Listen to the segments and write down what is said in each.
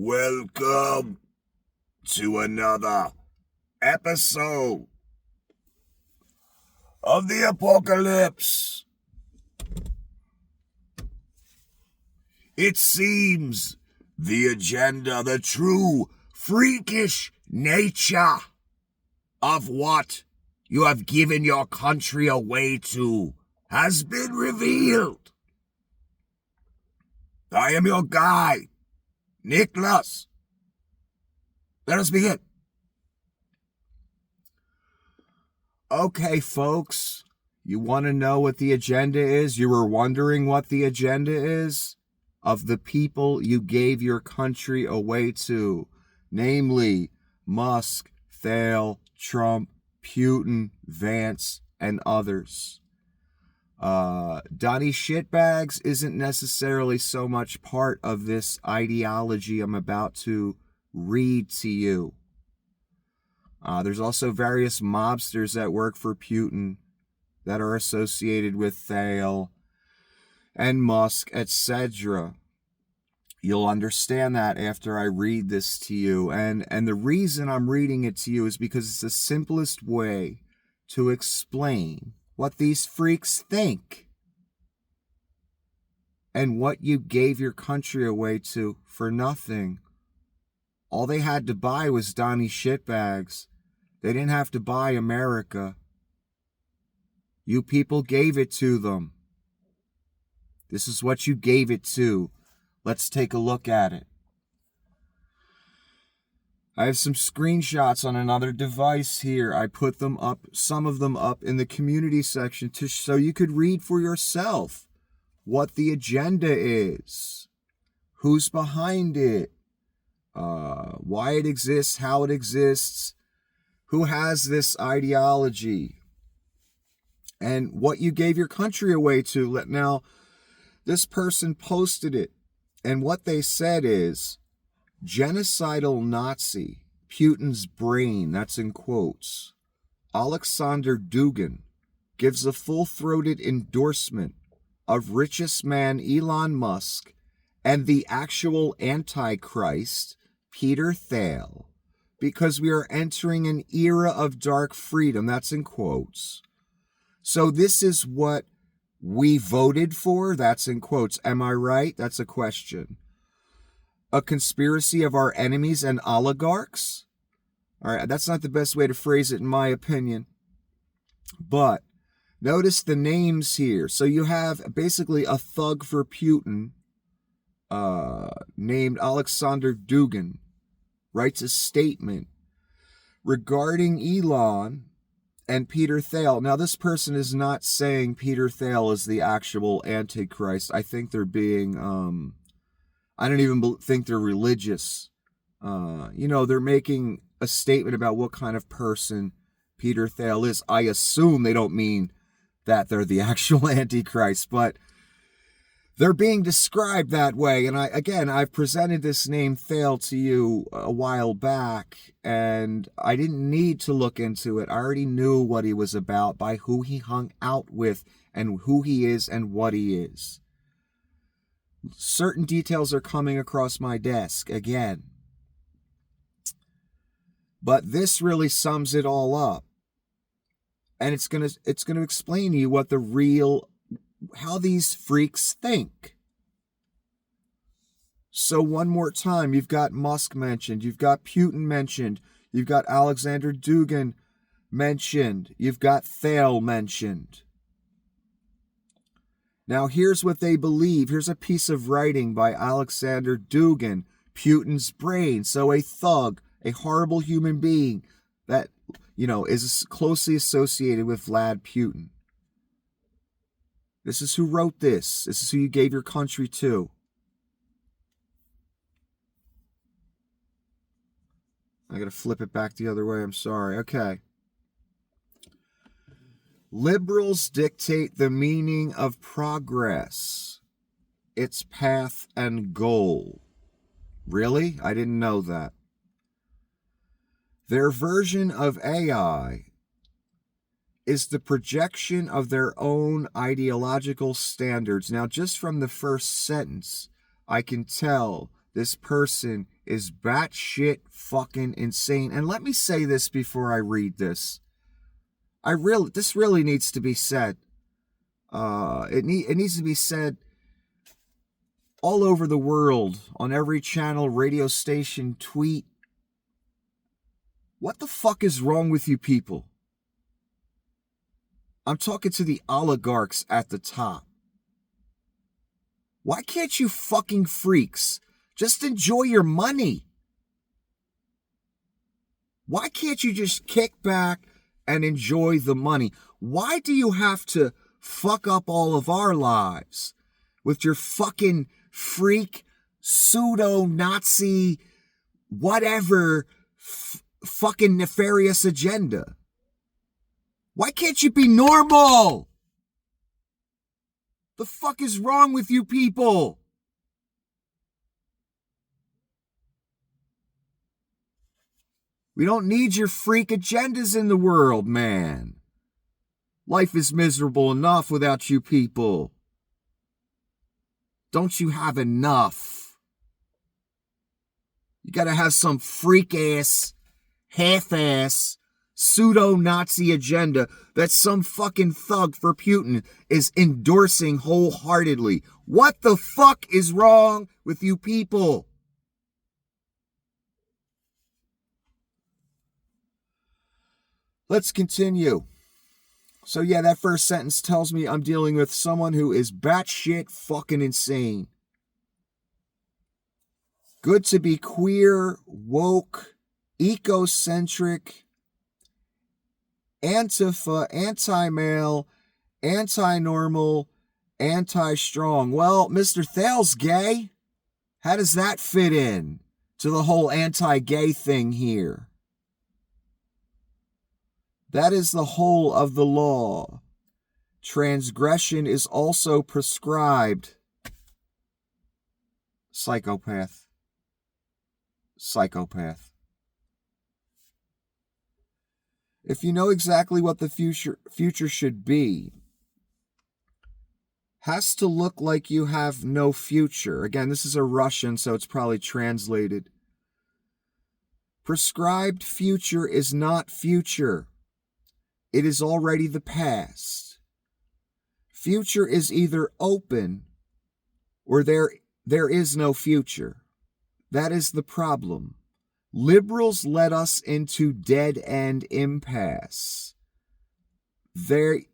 Welcome to another episode of the apocalypse. It seems the agenda, the true freakish nature of what you have given your country away to has been revealed. I am your guide, Nicholas. Let us begin. Okay, folks, you want to know what the agenda is? You were wondering what the agenda is of the people you gave your country away to, namely Musk, Thale, Trump, Putin, Vance, and others. Donnie Shitbags isn't necessarily so much part of this ideology I'm about to read to you. There's also various mobsters that work for Putin that are associated with Thale and Musk, etc. You'll understand that after I read this to you. And the reason I'm reading it to you is because it's the simplest way to explain what these freaks think and what you gave your country away to for nothing. All they had to buy was Donnie Shitbags. They didn't have to buy America. You people gave it to them. This is what you gave it to. Let's take a look at it. I have some screenshots on another device here. I put them up, some of them up in the community section so you could read for yourself what the agenda is, who's behind it, why it exists, how it exists, who has this ideology, and what you gave your country away to. Now, this person posted it, and what they said is, genocidal Nazi, Putin's brain, that's in quotes, Alexander Dugin, gives a full-throated endorsement of richest man Elon Musk and the actual Antichrist, Peter Thale, because we are entering an era of dark freedom, that's in quotes. So this is what we voted for, that's in quotes. Am I right? That's a question. A conspiracy of our enemies and oligarchs? All right, that's not the best way to phrase it in my opinion. But notice the names here. So you have basically a thug for Putin named Alexander Dugin writes a statement regarding Elon and Peter Thale. Now, this person is not saying Peter Thale is the actual Antichrist. I think they're being, I don't even think they're religious. They're making a statement about what kind of person Peter Thale is. I assume they don't mean that they're the actual Antichrist, but they're being described that way. And I've presented this name Thale to you a while back, and I didn't need to look into it. I already knew what he was about by who he hung out with and who he is and what he is. Certain details are coming across my desk again. But this really sums it all up. And it's going to explain to you how these freaks think. So one more time, you've got Musk mentioned, you've got Putin mentioned, you've got Alexander Dugin mentioned, you've got Thale mentioned. Now here's what they believe. Here's a piece of writing by Alexander Dugin, Putin's brain. So a thug, a horrible human being that, is closely associated with Vlad Putin. This is who wrote this. This is who you gave your country to. I gotta flip it back the other way. I'm sorry. Okay. Liberals dictate the meaning of progress, its path and goal. Really? I didn't know that. Their version of AI is the projection of their own ideological standards. Now, just from the first sentence, I can tell this person is batshit fucking insane. And let me say this before I read this. This really needs to be said. It needs to be said all over the world, on every channel, radio station, tweet. What the fuck is wrong with you people? I'm talking to the oligarchs at the top. Why can't you fucking freaks just enjoy your money? Why can't you just kick back and enjoy the money? Why do you have to fuck up all of our lives with your fucking freak, pseudo-Nazi, whatever, fucking nefarious agenda? Why can't you be normal? The fuck is wrong with you people? We don't need your freak agendas in the world, man. Life is miserable enough without you people. Don't you have enough? You gotta have some freak-ass, half-ass, pseudo-Nazi agenda that some fucking thug for Putin is endorsing wholeheartedly. What the fuck is wrong with you people? Let's continue. So yeah, that first sentence tells me I'm dealing with someone who is batshit fucking insane. Good to be queer, woke, ecocentric, Antifa, anti-male, anti-normal, anti-strong. Well, Mr. Thales gay. How does that fit in to the whole anti-gay thing here? That is the whole of the law. Transgression is also prescribed. Psychopath. Psychopath. If you know exactly what the future should be, has to look like you have no future. Again, this is a Russian, so it's probably translated. Prescribed future is not future. It is already the past. Future is either open or there is no future. That is the problem. Liberals led us into dead-end impasse. They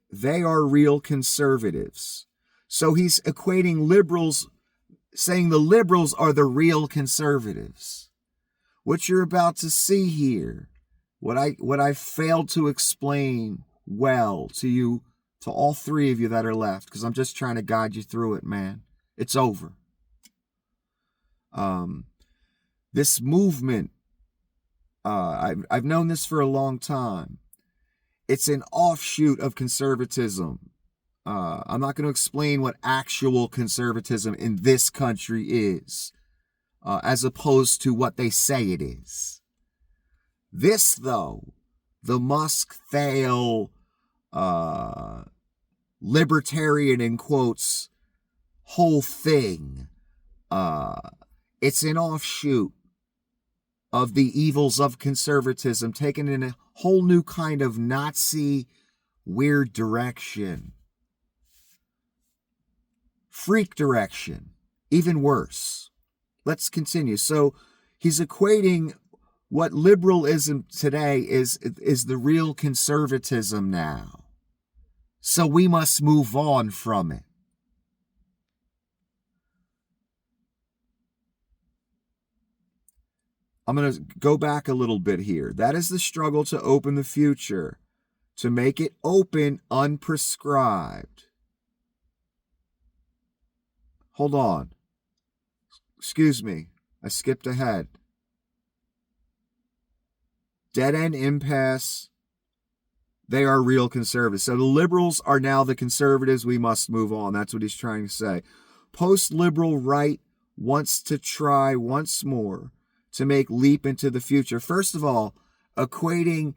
are real conservatives. So he's equating liberals, saying the liberals are the real conservatives. What you're about to see here, what I failed to explain well to you, to all three of you that are left, because I'm just trying to guide you through it, man. It's over. This movement, I've known this for a long time. It's an offshoot of conservatism. I'm not going to explain what actual conservatism in this country is, as opposed to what they say it is. This, though, the Musk-Thale, libertarian, in quotes, whole thing, it's an offshoot of the evils of conservatism, taken in a whole new kind of Nazi weird direction. Freak direction. Even worse. Let's continue. So he's equating what liberalism today is the real conservatism now. So we must move on from it. I'm going to go back a little bit here. That is the struggle to open the future, to make it open unprescribed. Hold on. Excuse me. I skipped ahead. Dead-end impasse. They are real conservatives. So the liberals are now the conservatives. We must move on. That's what he's trying to say. Post-liberal right wants to try once more to make leap into the future. First of all, equating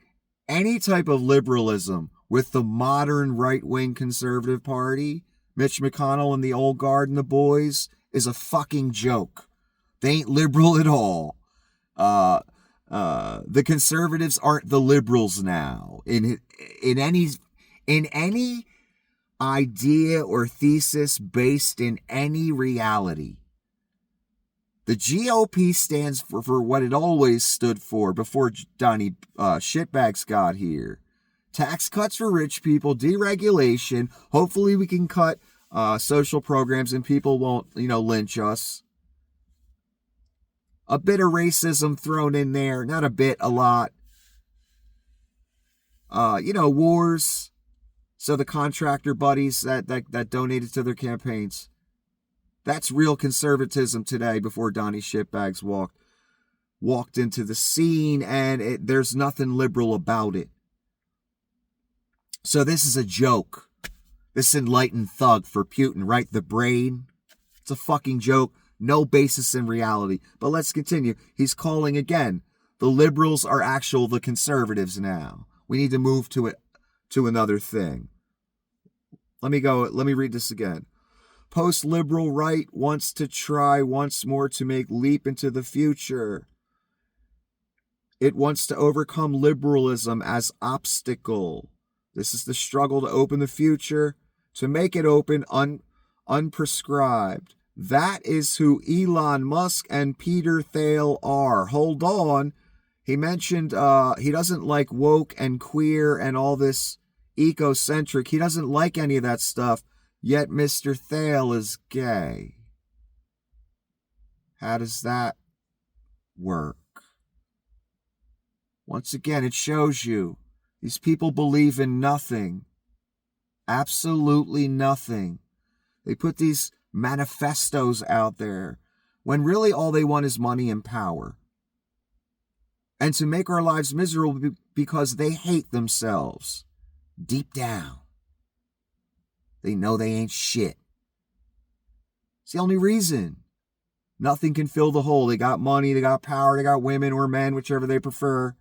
any type of liberalism with the modern right-wing conservative party, Mitch McConnell and the old guard and the boys, is a fucking joke. They ain't liberal at all. The conservatives aren't the liberals now. In any idea or thesis based in any reality, the GOP stands for what it always stood for before Donnie Shitbags got here. Tax cuts for rich people, deregulation. Hopefully we can cut social programs and people won't, lynch us. A bit of racism thrown in there. Not a bit, a lot. Wars. So the contractor buddies that donated to their campaigns. That's real conservatism today before Donnie Shitbags walked into the scene, and there's nothing liberal about it. So this is a joke. This enlightened thug for Putin, right? The brain. It's a fucking joke. No basis in reality. But let's continue. He's calling again. The liberals are the conservatives now. We need to move to another thing. Let me read this again. Post-liberal right wants to try once more to make leap into the future. It wants to overcome liberalism as obstacle. This is the struggle to open the future, to make it open unprescribed. That is who Elon Musk and Peter Thiel are. Hold on. He mentioned he doesn't like woke and queer and all this ecocentric. He doesn't like any of that stuff. Yet Mr. Thiel is gay. How does that work? Once again, it shows you these people believe in nothing. Absolutely nothing. They put these manifestos out there when really all they want is money and power. And to make our lives miserable because they hate themselves. Deep down. They know they ain't shit. It's the only reason. Nothing can fill the hole. They got money, they got power, they got women or men, whichever they prefer.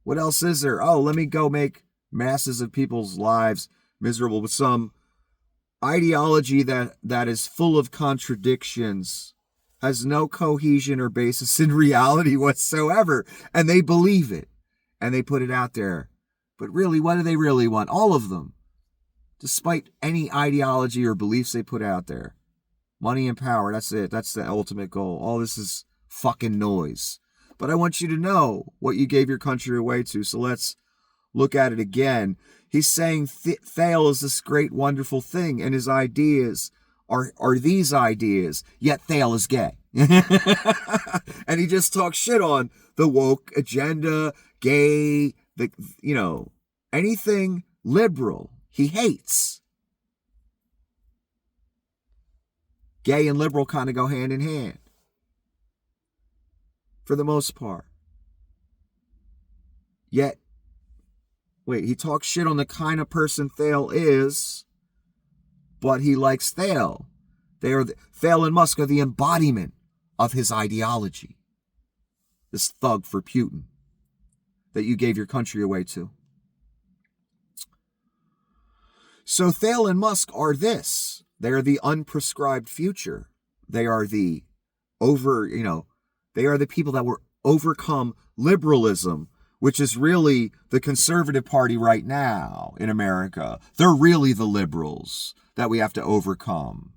What else is there? Oh, let me go make masses of people's lives miserable with some ideology that is full of contradictions, has no cohesion or basis in reality whatsoever. And they believe it. And they put it out there. But really, what do they really want? All of them. Despite any ideology or beliefs they put out there. Money and power, that's it. That's the ultimate goal. All this is fucking noise. But I want you to know what you gave your country away to. So let's look at it again. He's saying Thiel is this great, wonderful thing, and his ideas are these ideas, yet Thiel is gay. And he just talks shit on the woke agenda, gay, anything liberal. He hates. Gay and liberal kind of go hand in hand. For the most part. Yet, he talks shit on the kind of person Thiel is, but he likes Thiel. Thiel and Musk are the embodiment of his ideology. This thug for Putin that you gave your country away to. So Thiel and Musk are this. They are the unprescribed future. They are the they are the people that will overcome liberalism, which is really the conservative party right now in America. They're really the liberals that we have to overcome.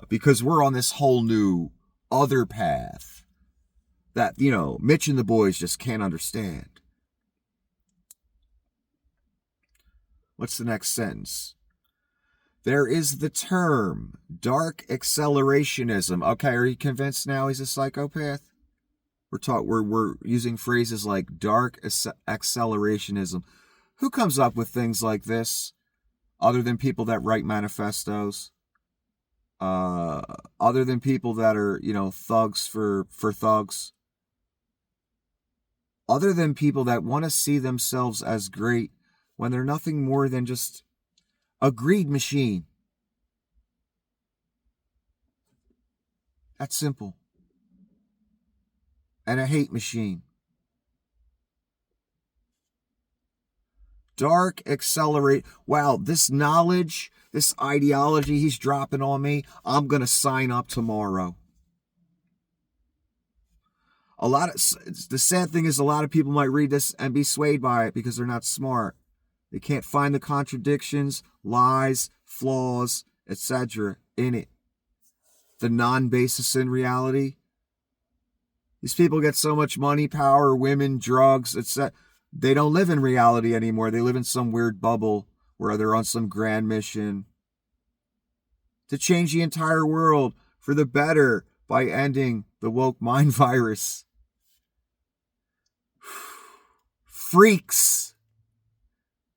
Because we're on this whole new other path that, Mitch and the boys just can't understand. What's the next sentence? There is the term dark accelerationism. Okay, are you convinced now he's a psychopath? We're using phrases like dark accelerationism. Who comes up with things like this other than people that write manifestos? Other than people that are, thugs for thugs? Other than people that want to see themselves as great when they're nothing more than just a greed machine. That's simple. And a hate machine. Dark accelerate. Wow, this knowledge, this ideology he's dropping on me, I'm going to sign up tomorrow. The sad thing is a lot of people might read this and be swayed by it because they're not smart. They can't find the contradictions, lies, flaws, etc. in it. The non-basis in reality. These people get so much money, power, women, drugs, etc. They don't live in reality anymore. They live in some weird bubble where they're on some grand mission to change the entire world for the better by ending the woke mind virus. Freaks.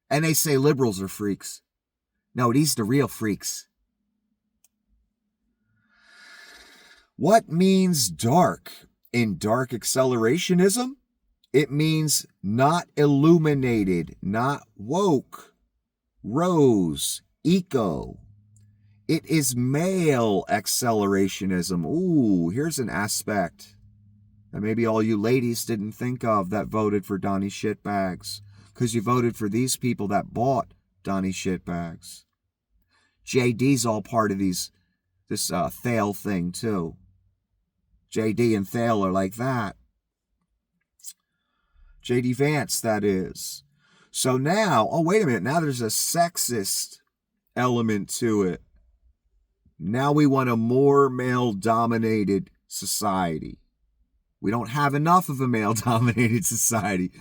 And they say liberals are freaks. No, these are the real freaks. What means dark? In dark accelerationism, it means not illuminated, not woke, rose, eco. It is male accelerationism. Ooh, here's an aspect that maybe all you ladies didn't think of that voted for Donnie Shitbags, because you voted for these people that bought Donnie Shitbags. JD's all part of this Thale thing too. JD and Thale are like that. JD Vance, that is. So now, oh, wait a minute. Now there's a sexist element to it. Now we want a more male-dominated society. We don't have enough of a male-dominated society.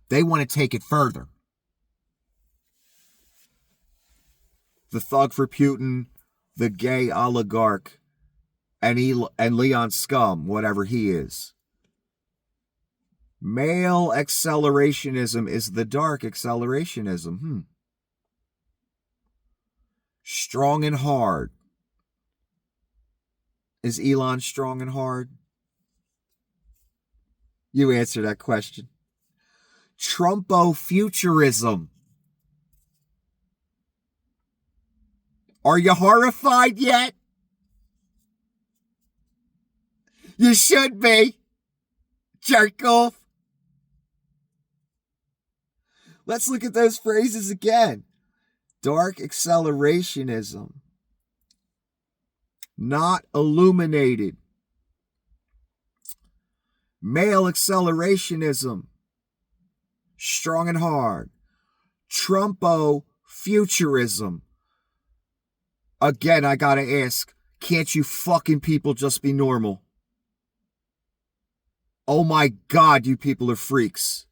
They want to take it further. The thug for Putin, the gay oligarch, and Leon Scum, whatever he is. Male accelerationism is the dark accelerationism. Strong and hard. Is Elon strong and hard? You answer that question. Trumpo-futurism. Are you horrified yet? You should be. Jerk off. Let's look at those phrases again. Dark accelerationism. Not illuminated. Male accelerationism. Strong and hard. Trumpo-futurism. Again, I gotta ask, can't you fucking people just be normal? Oh my God, you people are freaks.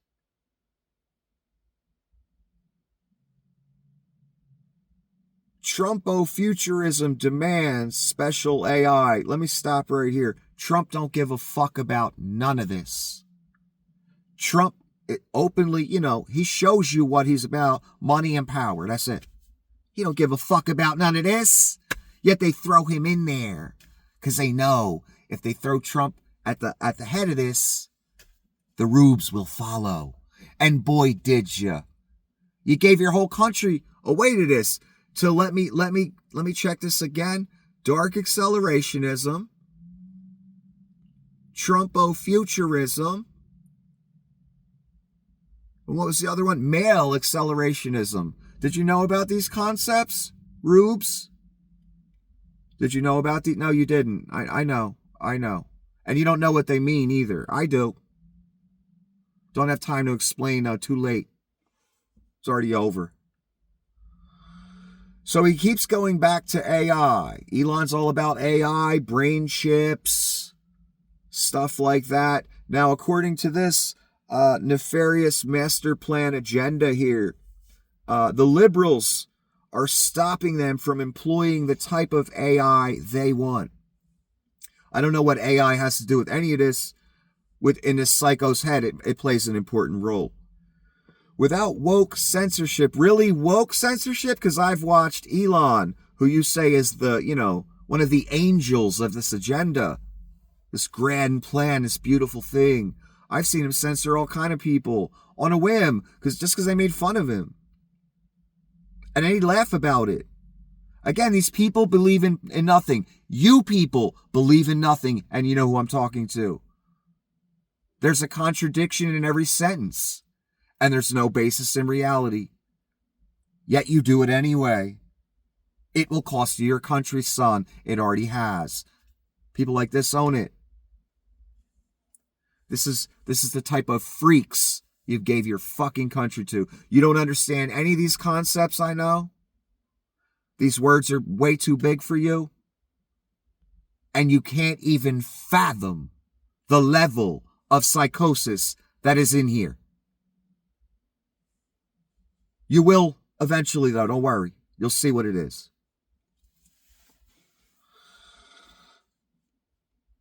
Trumpo-futurism demands special AI. Let me stop right here. Trump don't give a fuck about none of this. Trump openly, he shows you what he's about. Money and power. That's it. He don't give a fuck about none of this. Yet they throw him in there. Because they know if they throw Trump at the head of this, the rubes will follow. And boy, did you. You gave your whole country away to this. So let me check this again. Dark accelerationism, Trumpo-futurism, and what was the other one? Male accelerationism. Did you know about these concepts, rubes? Did you know about these? No, you didn't. I know. And you don't know what they mean either. I do. Don't have time to explain now. Too late. It's already over. So he keeps going back to AI. Elon's all about AI, brain chips, stuff like that. Now, according to this nefarious master plan agenda here, the liberals are stopping them from employing the type of AI they want. I don't know what AI has to do with any of this. In this psycho's head, it plays an important role. Without woke censorship, really woke censorship? Because I've watched Elon, who you say is one of the angels of this agenda, this grand plan, this beautiful thing. I've seen him censor all kind of people on a whim, just because they made fun of him. And then he'd laugh about it. Again, these people believe in nothing. You people believe in nothing, and you know who I'm talking to. There's a contradiction in every sentence. And there's no basis in reality. Yet you do it anyway. It will cost you your country, son. It already has. People like this own it. This is the type of freaks you gave your fucking country to. You don't understand any of these concepts, I know. These words are way too big for you. And you can't even fathom the level of psychosis that is in here. You will eventually, though. Don't worry. You'll see what it is.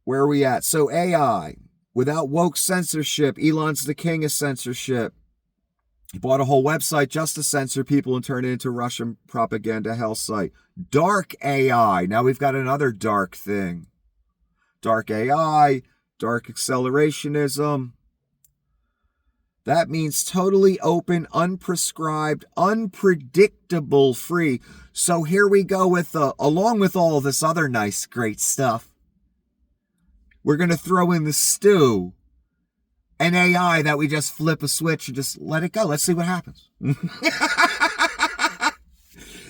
Where are we at? So AI, without woke censorship, Elon's the king of censorship. He bought a whole website just to censor people and turn it into a Russian propaganda hell site. Dark AI. Now we've got another dark thing. Dark AI, dark accelerationism. That means totally open, unprescribed, unpredictable, free. So here we go with, along with all this other nice, great stuff, we're going to throw in the stew an AI that we just flip a switch and just let it go. Let's see what happens.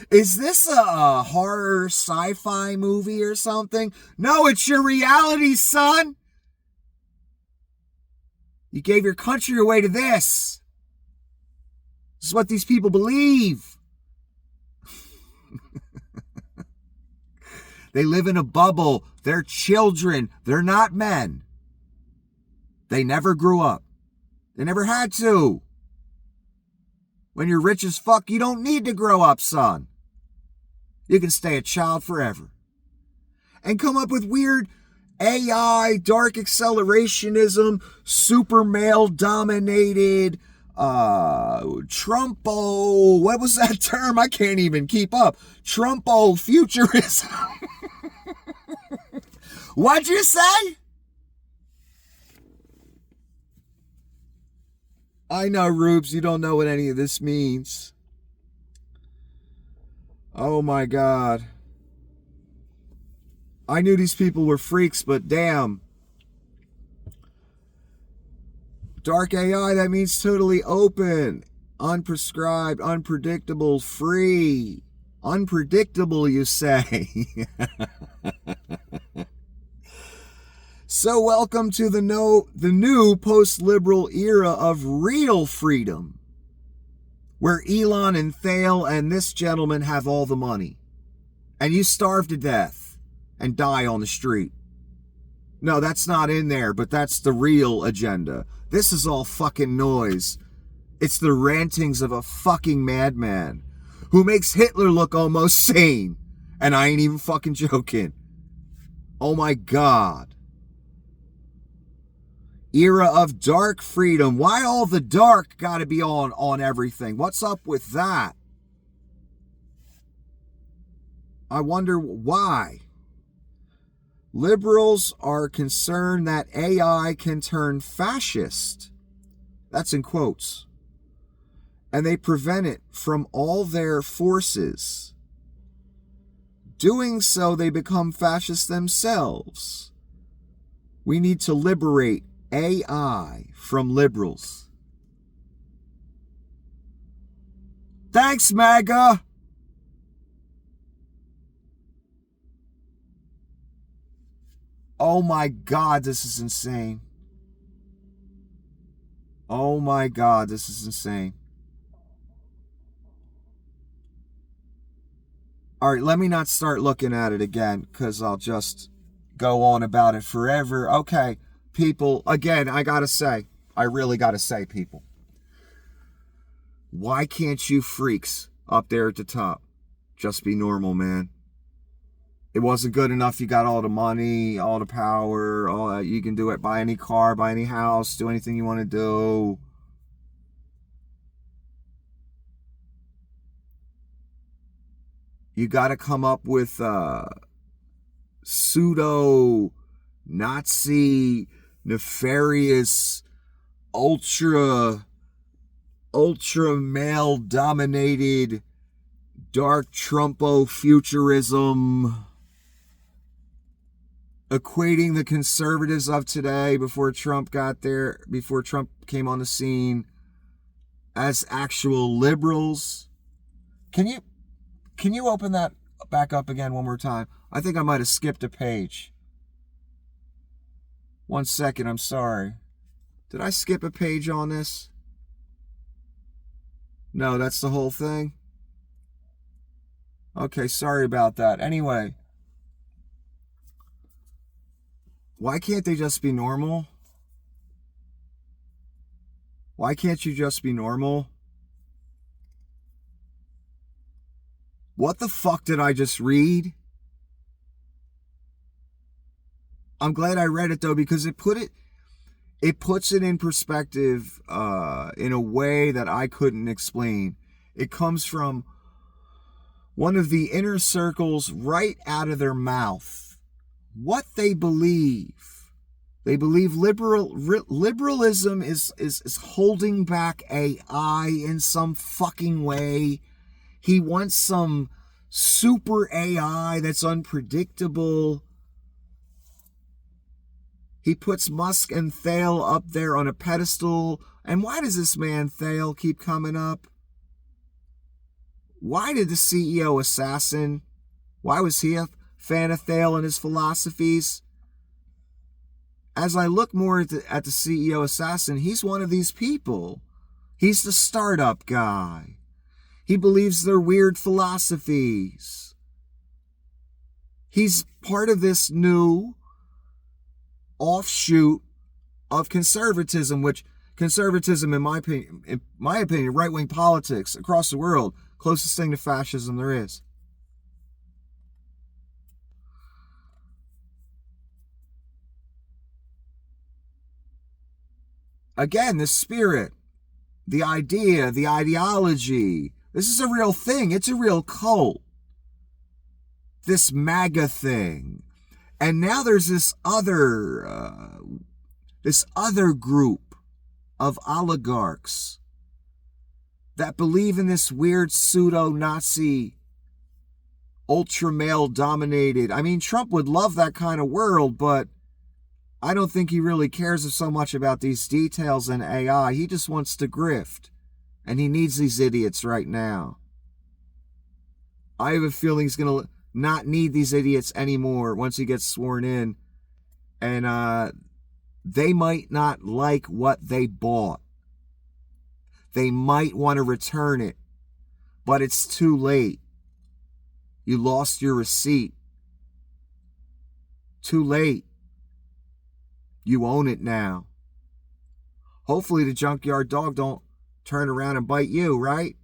Is this a horror sci-fi movie or something? No, it's your reality, son. You gave your country away to this. This is what these people believe. They live in a bubble. They're children. They're not men. They never grew up. They never had to. When you're rich as fuck, you don't need to grow up, son. You can stay a child forever. And come up with weird AI, dark accelerationism, super male dominated, Trumpo, what was that term? I can't even keep up. Trumpo futurism. What'd you say? I know, Rubes, you don't know what any of this means. Oh my God. I knew these people were freaks, but damn. Dark AI, that means totally open, unprescribed, unpredictable, free. Unpredictable, you say. So welcome to the new post-liberal era of real freedom, where Elon and Thale and this gentleman have all the money, and you starve to death and die on the street. No, that's not in there, but that's the real agenda. This is all fucking noise. It's the rantings of a fucking madman who makes Hitler look almost sane. And I ain't even fucking joking. Oh my God. Era of dark freedom. Why all the dark gotta be on everything? What's up with that? I wonder why. Liberals are concerned that AI can turn fascist. That's in quotes. And they prevent it from all their forces. Doing so, they become fascists themselves. We need to liberate AI from liberals. Thanks, MAGA! Oh my God, this is insane. Oh my God, this is insane. All right, let me not start looking at it again, because I'll just go on about it forever. Okay, people, again, I really gotta say, people, why can't you freaks up there at the top just be normal, man? It wasn't good enough. You got all the money, all the power, all that. You can do it, buy any car, buy any house, do anything you want to do. You got to come up with pseudo Nazi, nefarious, ultra male dominated, dark Trumpo futurism, equating the conservatives of today before Trump came on the scene, as actual liberals. Can you open that back up again one more time? I think I might have skipped a page. 1 second, I'm sorry. Did I skip a page on this? No, that's the whole thing? Okay, sorry about that. Anyway, why can't they just be normal? Why can't you just be normal? What the fuck did I just read? I'm glad I read it though, because it puts it in perspective in a way that I couldn't explain. It comes from one of the inner circles right out of their mouth. What they believe. They believe liberalism is holding back AI in some fucking way. He wants some super AI that's unpredictable. He puts Musk and Thale up there on a pedestal. And why does this man Thale keep coming up? Why did the CEO assassin, why was he a fan of Thale and his philosophies? As I look more at the CEO assassin, he's one of these people. He's the startup guy. He believes their weird philosophies. He's part of this new offshoot of conservatism, which conservatism, in my opinion, right-wing politics across the world, closest thing to fascism there is. Again, the spirit, the idea, the ideology, this is a real thing. It's a real cult. This MAGA thing. And now there's this other group of oligarchs that believe in this weird pseudo-Nazi, ultra-male dominated. I mean, Trump would love that kind of world, but I don't think he really cares so much about these details in AI. He just wants to grift. And he needs these idiots right now. I have a feeling he's going to not need these idiots anymore once he gets sworn in. And they might not like what they bought. They might want to return it. But it's too late. You lost your receipt. Too late. You own it now. Hopefully the junkyard dog don't turn around and bite you, right?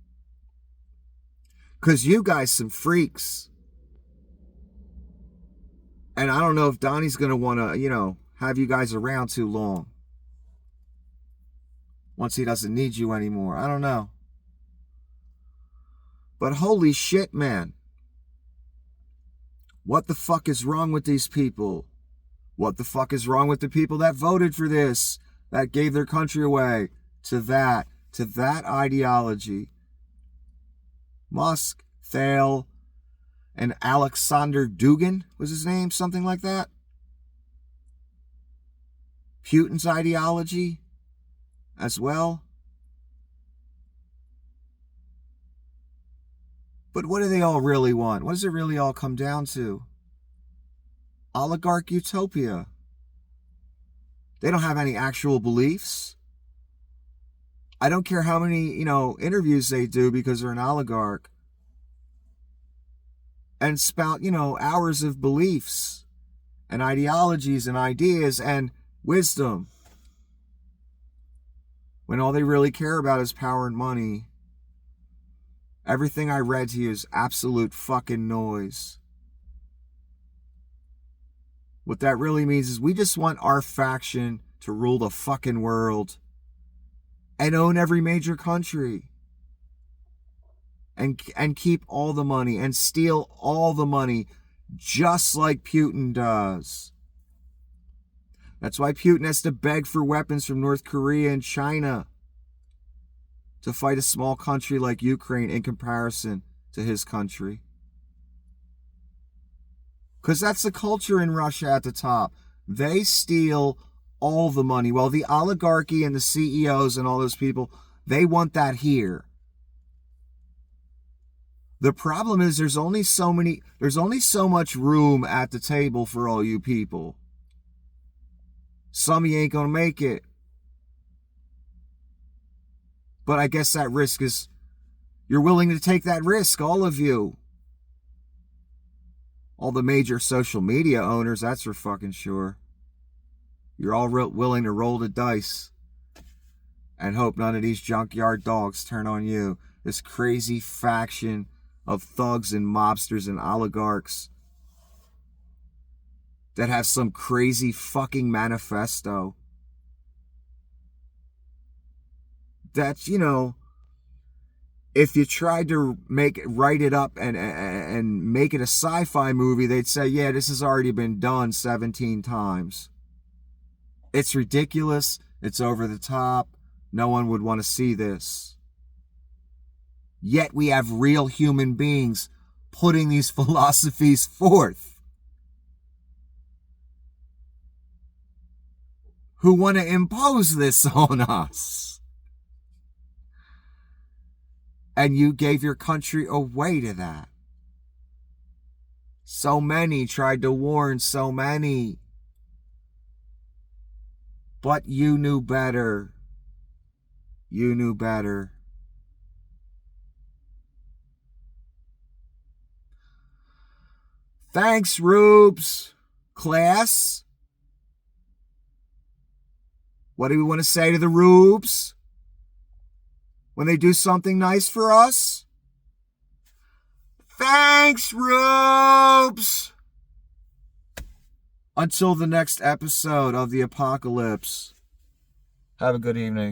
Because you guys some freaks. And I don't know if Donnie's going to want to, have you guys around too long. Once he doesn't need you anymore. I don't know. But holy shit, man. What the fuck is wrong with these people? What the fuck is wrong with the people that voted for this? That gave their country away to that ideology. Musk, Thale, and Alexander Dugin was his name, something like that. Putin's ideology as well. But what do they all really want? What does it really all come down to? Oligarch utopia. They don't have any actual beliefs. I don't care how many, interviews they do because they're an oligarch. And spout, hours of beliefs and ideologies and ideas and wisdom. When all they really care about is power and money. Everything I read to you is absolute fucking noise. What that really means is we just want our faction to rule the fucking world and own every major country and keep all the money and steal all the money just like Putin does. That's why Putin has to beg for weapons from North Korea and China to fight a small country like Ukraine in comparison to his country. Because that's the culture in Russia at the top. They steal all the money. Well, the oligarchy and the CEOs and all those people, they want that here. The problem is there's only so much room at the table for all you people. Some of you ain't gonna make it. But I guess that risk is, you're willing to take that risk, all of you. All the major social media owners, that's for fucking sure. You're all willing to roll the dice and hope none of these junkyard dogs turn on you. This crazy faction of thugs and mobsters and oligarchs that have some crazy fucking manifesto. That's, you know, if you tried to write it up and make it a sci-fi movie, they'd say, yeah, this has already been done 17 times. It's ridiculous. It's over the top. No one would want to see this. Yet we have real human beings putting these philosophies forth who want to impose this on us. And you gave your country away to that. So many tried to warn so many. But you knew better. You knew better. Thanks, Rubes. Class? What do we want to say to the Rubes when they do something nice for us? Thanks, Rubes! Until the next episode of The Apocalypse. Have a good evening.